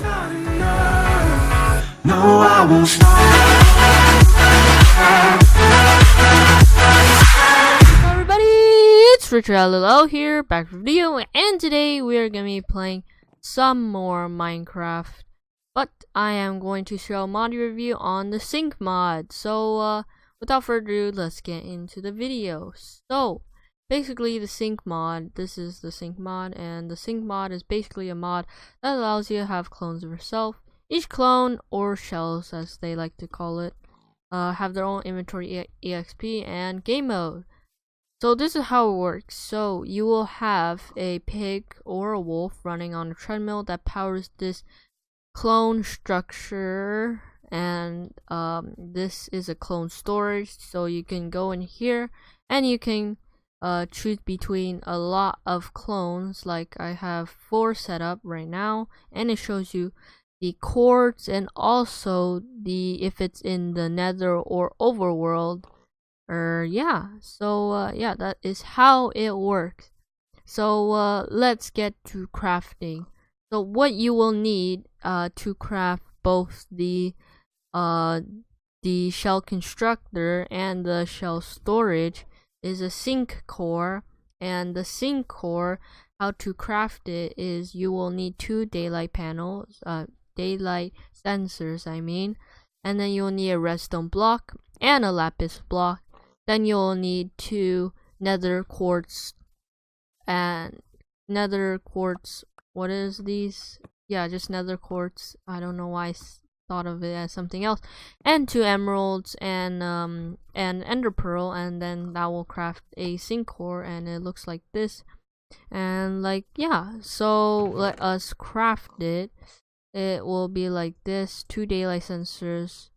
not enough. No, I won't stop. Hello everybody, it's RichardLLL here, back with a video, and today we are going to be playing some more Minecraft. But I am going to show a mod review on the sync mod. So without further ado, let's get into the video. So basically the sync mod, this is the sync mod, and the sync mod is basically a mod that allows you to have clones of yourself. Each clone, or shells as they like to call it, have their own inventory, EXP, and game mode. So this is how it works. So you will have a pig or a wolf running on a treadmill that powers this clone structure, and this is a clone storage. So you can go in here and you can choose between a lot of clones. Like I have 4 set up right now, and it shows you the quartz and also the if it's in the nether or overworld. Yeah, so yeah, that is how it works. So let's get to crafting. So what you will need to craft both the shell constructor and the shell storage is a sync core. And the sync core, how to craft it is you will need 2 daylight panels, daylight sensors I mean, and then you'll need a redstone block and a lapis block. Then you'll need 2 nether quartz and nether quartz. What is these? Yeah, just nether quartz. I don't know why I thought of it as something else. And 2 emeralds and ender pearl, and then that will craft a sync core, and it looks like this. And like, yeah, so let us craft it. It will be like this: 2 daylight sensors,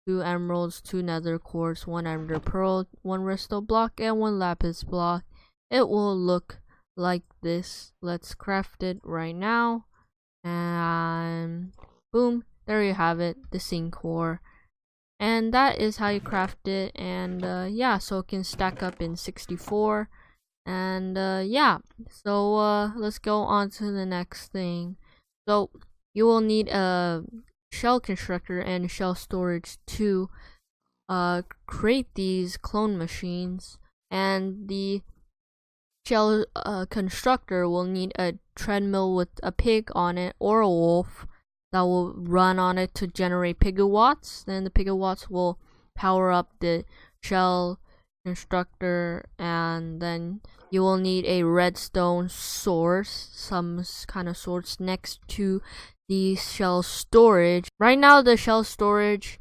2 emeralds, 2 nether quartz, 1 ender pearl, 1 redstone block, and 1 lapis block. It will look like this. Let's craft it right now, and boom, there you have it, the sync core. And that is how you craft it. And yeah, so it can stack up in 64. And yeah, so let's go on to the next thing. So you will need a shell constructor and shell storage to create these clone machines. And the shell constructor will need a treadmill with a pig on it or a wolf that will run on it to generate pigawatts. Then the pigawatts will power up the shell constructor, and then you will need a redstone source, some kind of source next to the shell storage. Right now the shell storage,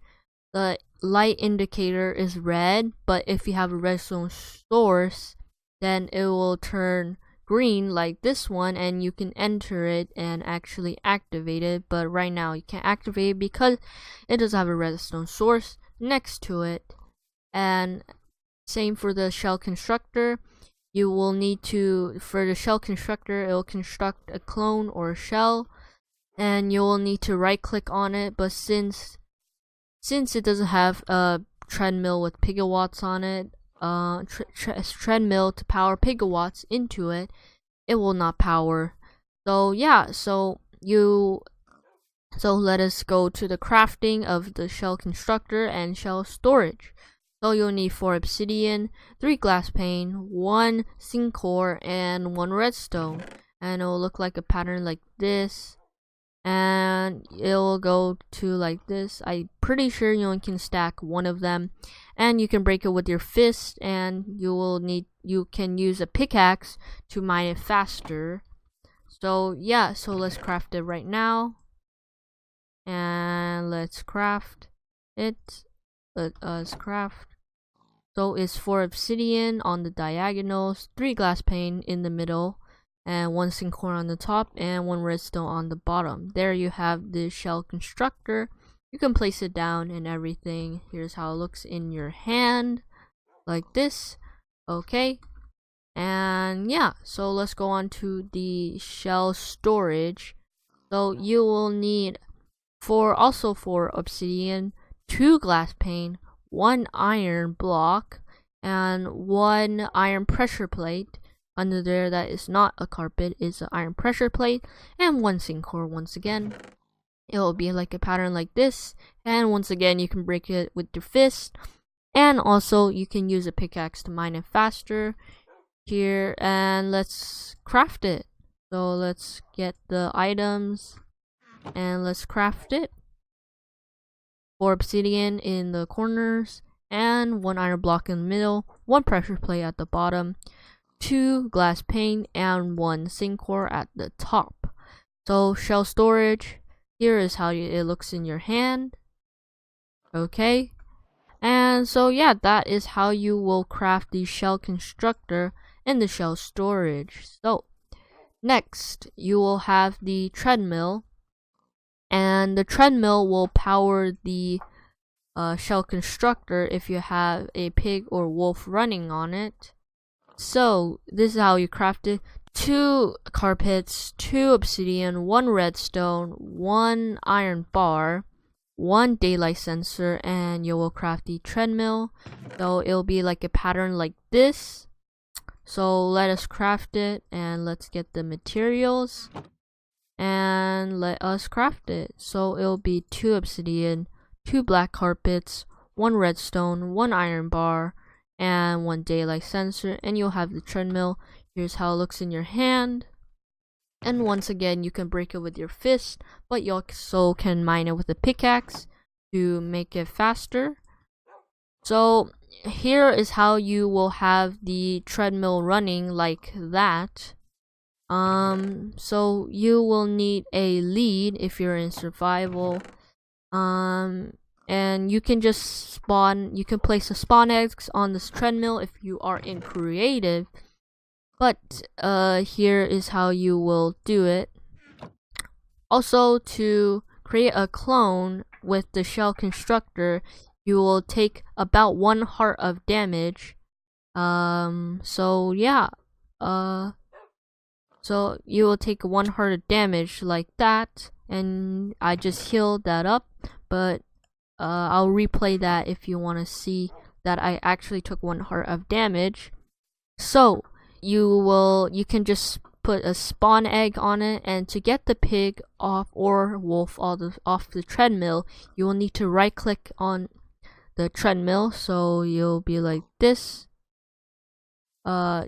the light indicator is red, but if you have a redstone source, then it will turn green like this one, and you can enter it and actually activate it. But right now you can't activate it because it does have a redstone source next to it. And same for the shell constructor. You will need to, for the shell constructor, it will construct a clone or a shell, and you will need to right click on it. But since it doesn't have a treadmill with pigawatts on it, treadmill to power pigawatts into it, it will not power. So yeah, so let us go to the crafting of the shell constructor and shell storage. So you'll need 4 obsidian, 3 glass pane, 1 sync core, and 1 redstone. And it will look like a pattern like this, and it will go to like this. I'm pretty sure you only can stack 1 of them, and you can break it with your fist, and you can use a pickaxe to mine it faster. So yeah, so let's craft it right now, and let's craft it. Let us craft. So it's 4 obsidian on the diagonals, 3 glass pane in the middle, and 1 sync core on the top, and 1 redstone on the bottom. There you have the shell constructor. You can place it down and everything. Here's how it looks in your hand, like this. Okay, and yeah, so let's go on to the shell storage. So you will need 4 obsidian, 2 glass pane, 1 iron block, and 1 iron pressure plate. Under there, that is not a carpet, is an iron pressure plate, and 1 sync core once again. it will be like a pattern like this. And once again, you can break it with your fist, and also you can use a pickaxe to mine it faster here. And let's craft it. So let's get the items and let's craft it. 4 obsidian in the corners, and 1 iron block in the middle, 1 pressure plate at the bottom, 2 glass pane, and 1 zinc core at the top. So shell storage, here is how it looks in your hand. Okay, and so yeah, that is how you will craft the shell constructor and the shell storage. So next, you will have the treadmill, and the treadmill will power the shell constructor if you have a pig or wolf running on it. So this is how you craft it. 2 carpets, 2 obsidian, 1 redstone, 1 iron bar, 1 daylight sensor, and you will craft the treadmill. So it'll be like a pattern like this. So let us craft it, and let's get the materials and let us craft it. So it'll be 2 obsidian, 2 black carpets, 1 redstone, 1 iron bar, and 1 daylight sensor, and you'll have the treadmill. Here's how it looks in your hand. And once again, you can break it with your fist, but you also can mine it with a pickaxe to make it faster. So here is how you will have the treadmill running like that. So you will need a lead if you're in survival. And you can just you can place a spawn eggs on this treadmill if you are in creative. But here is how you will do it. Also, to create a clone with the shell constructor, you will take about 1 heart of damage. So yeah, so you will take 1 heart of damage like that, and I just healed that up, but I'll replay that if you want to see that I actually took 1 heart of damage. So you can just put a spawn egg on it, and to get the pig off or wolf off the treadmill, you will need to right click on the treadmill. So you'll be like this,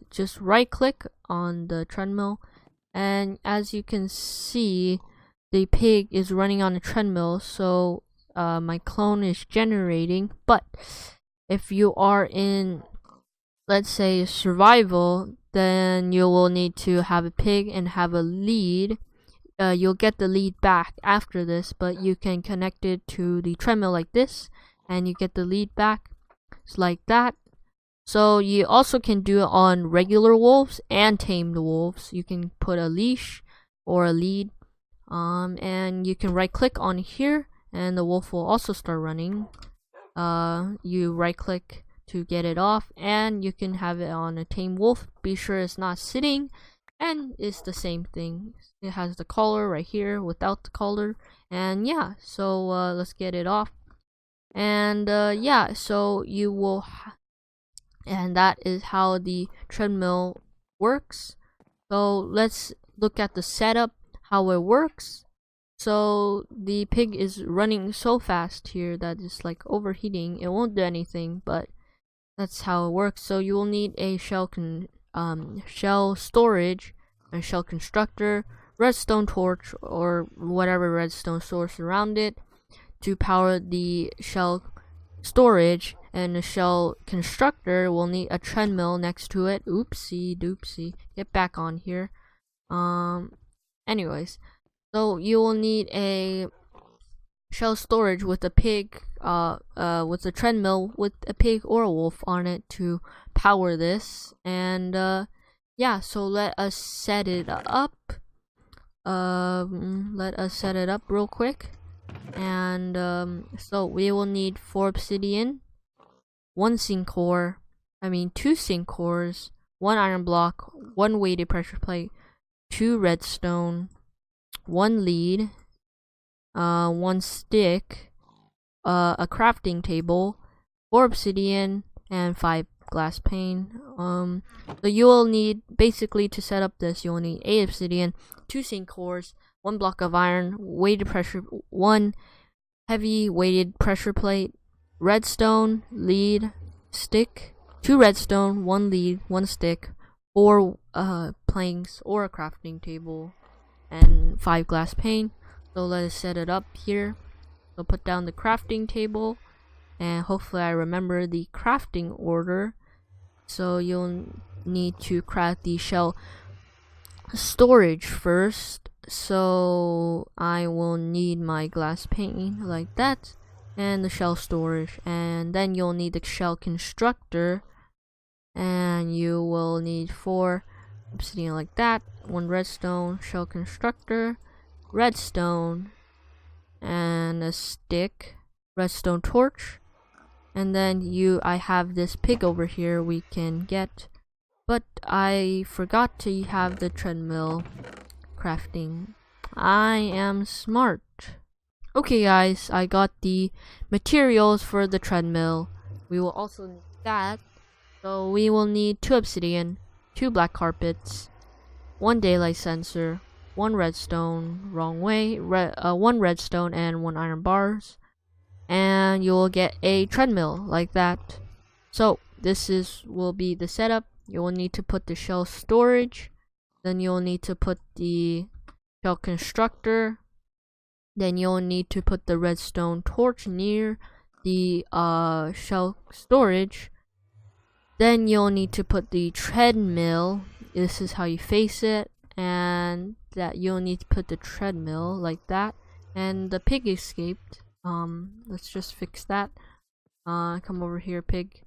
just right click on the treadmill, and as you can see, the pig is running on the treadmill. So my clone is generating. But if you are in, let's say, survival, then you will need to have a pig and have a lead. You'll get the lead back after this, but you can connect it to the treadmill like this, and you get the lead back. It's like that. So you also can do it on regular wolves and tamed wolves. You can put a leash or a lead, and you can right click on here, and the wolf will also start running. You right click to get it off, and you can have it on a tame wolf. Be sure it's not sitting, and it's the same thing. It has the collar right here without the collar, and yeah, so let's get it off. And yeah, so you will and that is how the treadmill works. So let's look at the setup, how it works. So the pig is running so fast here that it's like overheating. It won't do anything, but that's how it works. So you will need a shell storage, a shell constructor, redstone torch, or whatever redstone source around it to power the shell storage, and the shell constructor will need a treadmill next to it. Oopsie doopsie. Get back on here. Anyways, so you will need a shell storage with a pig, with a treadmill with a pig or a wolf on it to power this. And yeah, so let us set it up. Let us set it up real quick. And so we will need 4 obsidian, 2 zinc cores, 1 iron block, 1 weighted pressure plate, 2 redstone, 1 lead, 1 stick, a crafting table, 4 obsidian, and 5 glass pane. So you will need, basically, to set up this, you will need 8 obsidian, 2 zinc cores, 1 block of iron, one heavy weighted pressure plate, redstone, lead, stick, 2 redstone, 1 lead, 1 stick, 4 planks or a crafting table, and 5 glass pane. So let us set it up here. So put down the crafting table, and hopefully I remember the crafting order. So you'll need to craft the shell storage first. So I will need my glass pane like that, and the shell storage, and then you'll need the shell constructor, and you will need 4 obsidian like that, 1 redstone, shell constructor, redstone, and a stick, redstone torch, and then I have this pig over here we can get, but I forgot to have the treadmill crafting. I am smart. Okay guys, I got the materials for the treadmill. We will also need that. So we will need 2 obsidian, 2 black carpets, 1 daylight sensor, 1 redstone, 1 redstone and 1 iron bars. And you will get a treadmill like that. So this will be the setup. You will need to put the shell storage. Then you'll need to put the shell constructor. Then you'll need to put the redstone torch near the shell storage. Then you'll need to put the treadmill. This is how you face it, and that you'll need to put the treadmill like that. And the pig escaped. Let's just fix that. Come over here, pig.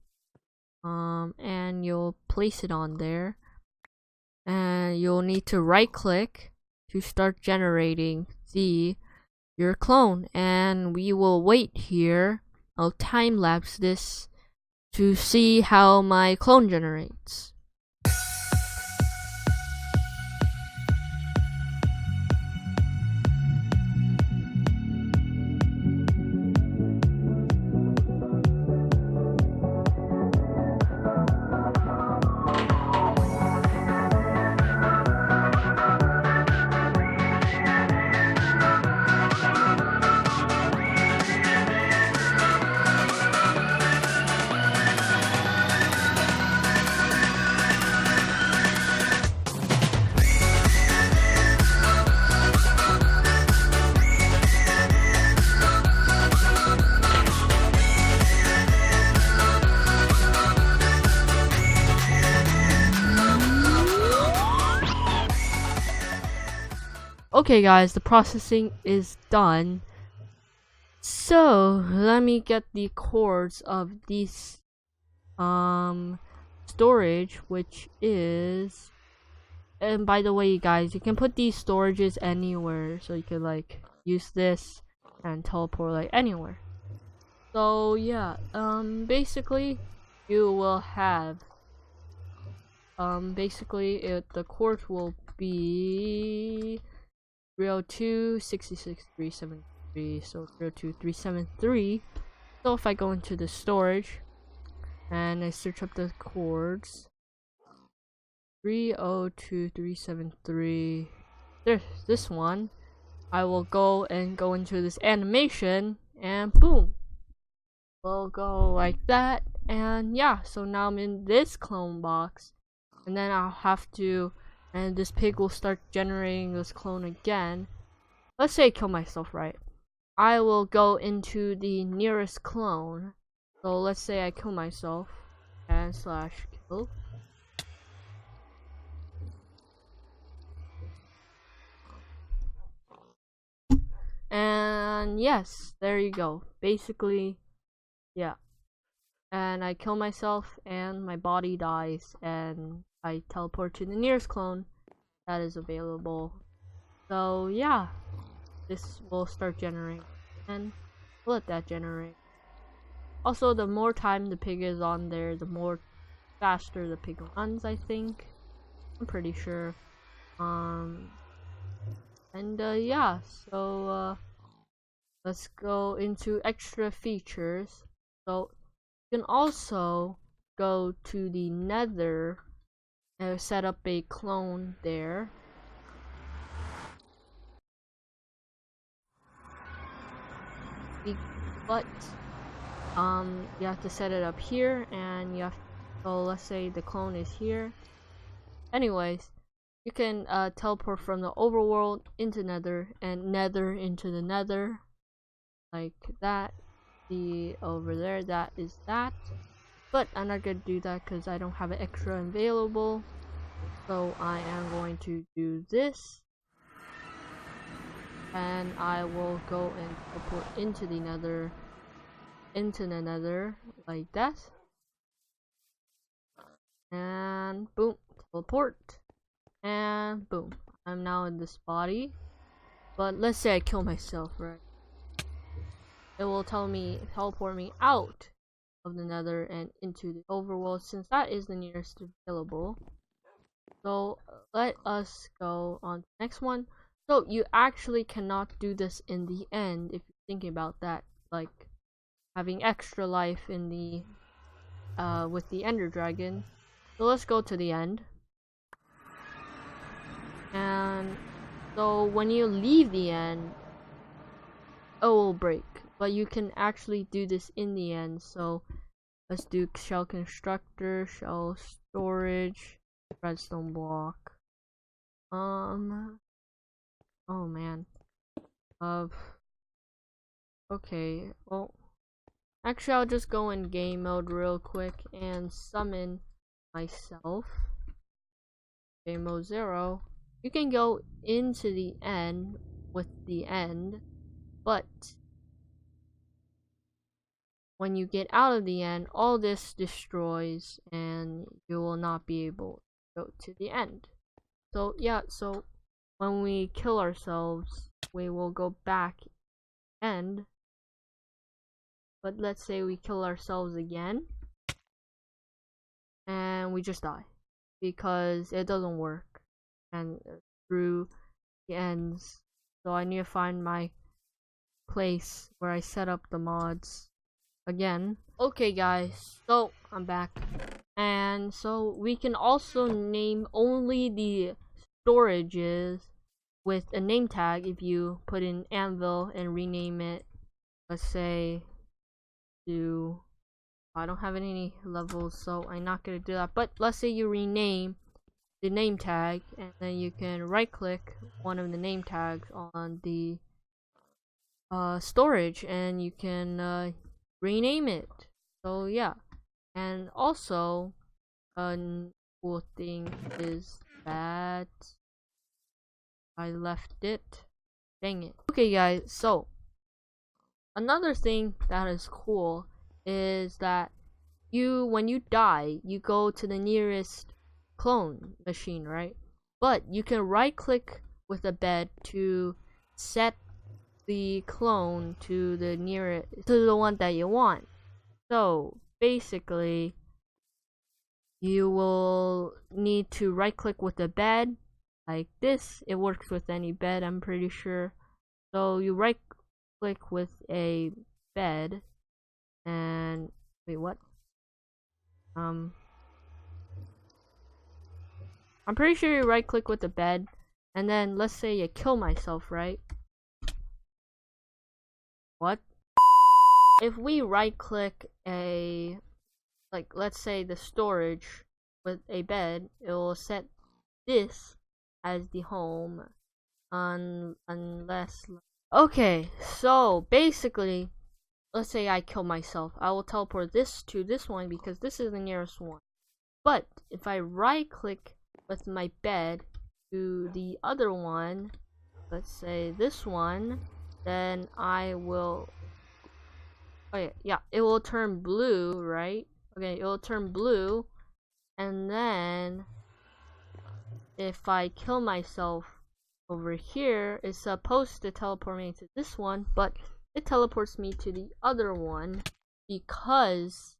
And you'll place it on there. And you'll need to right click to start generating your clone, and we will wait here. I'll time lapse this to see how my clone generates. Okay guys, the processing is done. So let me get the cords of this storage, which is, and by the way guys, you can put these storages anywhere, so you can like use this and teleport like anywhere. So yeah, basically you will have the cords will be 302, 66, 373, so 302, 373. So if I go into the storage and I search up the cords, 302, 373, there's this one. I will go into this animation, and boom, we'll go like that. And yeah, so now I'm in this clone box, and then I'll have to, and this pig will start generating this clone again. Let's say I kill myself, right? I will go into the nearest clone. So let's say I kill myself and /kill. And yes, there you go. Basically, yeah. And I kill myself and my body dies, and I teleport to the nearest clone that is available. So yeah, this will start generating, and we'll let that generate. Also, the more time the pig is on there, the more faster the pig runs, I think. I'm pretty sure. Yeah, so let's go into extra features. So you can also go to the Nether and set up a clone there. but you have to set it up here, and you have, so let's say the clone is here. Anyways, you can teleport from the overworld into nether, and nether into the nether, like that. See over there, that is that. But I'm not gonna do that because I don't have an extra available. So I am going to do this, and I will go and teleport into the nether, like that. And boom, teleport. And boom, I'm now in this body. But let's say I kill myself, right? It will teleport me out of the nether and into the overworld, since that is the nearest available. So let us go on to the next one. So you actually cannot do this in the end if you're thinking about that, like having extra life in the with the Ender Dragon. So let's go to the end. And so when you leave the end, it will break. But you can actually do this in the end. So let's do shell constructor, shell storage, redstone block. Oh man. Okay, well, actually I'll just go in game mode real quick and summon myself. Game mode 0. You can go into the end with the end, but when you get out of the end, all this destroys and you will not be able to go to the end. So yeah, so when we kill ourselves, we will go back end. But let's say we kill ourselves again and we just die because it doesn't work and through the ends. So I need to find my place where I set up the mods again. Okay guys, so I'm back, and so we can also name only the storages with a name tag. If you put in anvil and rename it, let's say to, I don't have any levels, so I'm not gonna do that, but let's say you rename the name tag, and then you can right click one of the name tags on the storage and you can rename it. So yeah, and also a cool thing is that I left it. Dang it. Okay guys, so another thing that is cool is that when you die, you go to the nearest clone machine, right? But you can right click with a bed to set the clone to the nearest, to the one that you want. So basically you will need to right click with a bed like this. It works with any bed, I'm pretty sure. So you right click with a bed and wait, what? I'm pretty sure you right click with the bed, and then let's say you kill myself, right? What? If we right click a, like, let's say the storage with a bed, it will set this as the home unless, okay, so basically let's say I kill myself, I will teleport this to this one because this is the nearest one. But if I right click with my bed to the other one, let's say this one, then I will, okay, yeah, it will turn blue, right? Okay, it will turn blue, and then if I kill myself over here, it's supposed to teleport me to this one, but it teleports me to the other one because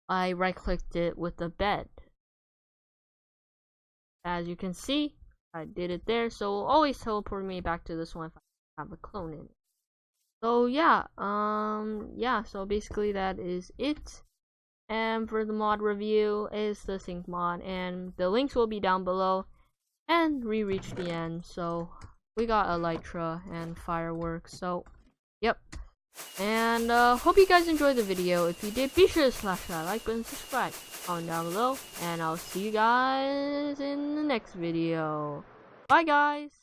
I right clicked it with the bed. As you can see, I did it there, so it will always teleport me back to this one if I have a clone in it. So yeah, so basically that is it. And for the mod review is the sync mod, and the links will be down below. And we reached the end, so we got elytra and fireworks. So yep, And hope you guys enjoyed the video. If you did, be sure to slash that like button, subscribe, comment down below, and I'll see you guys in the next video. Bye guys!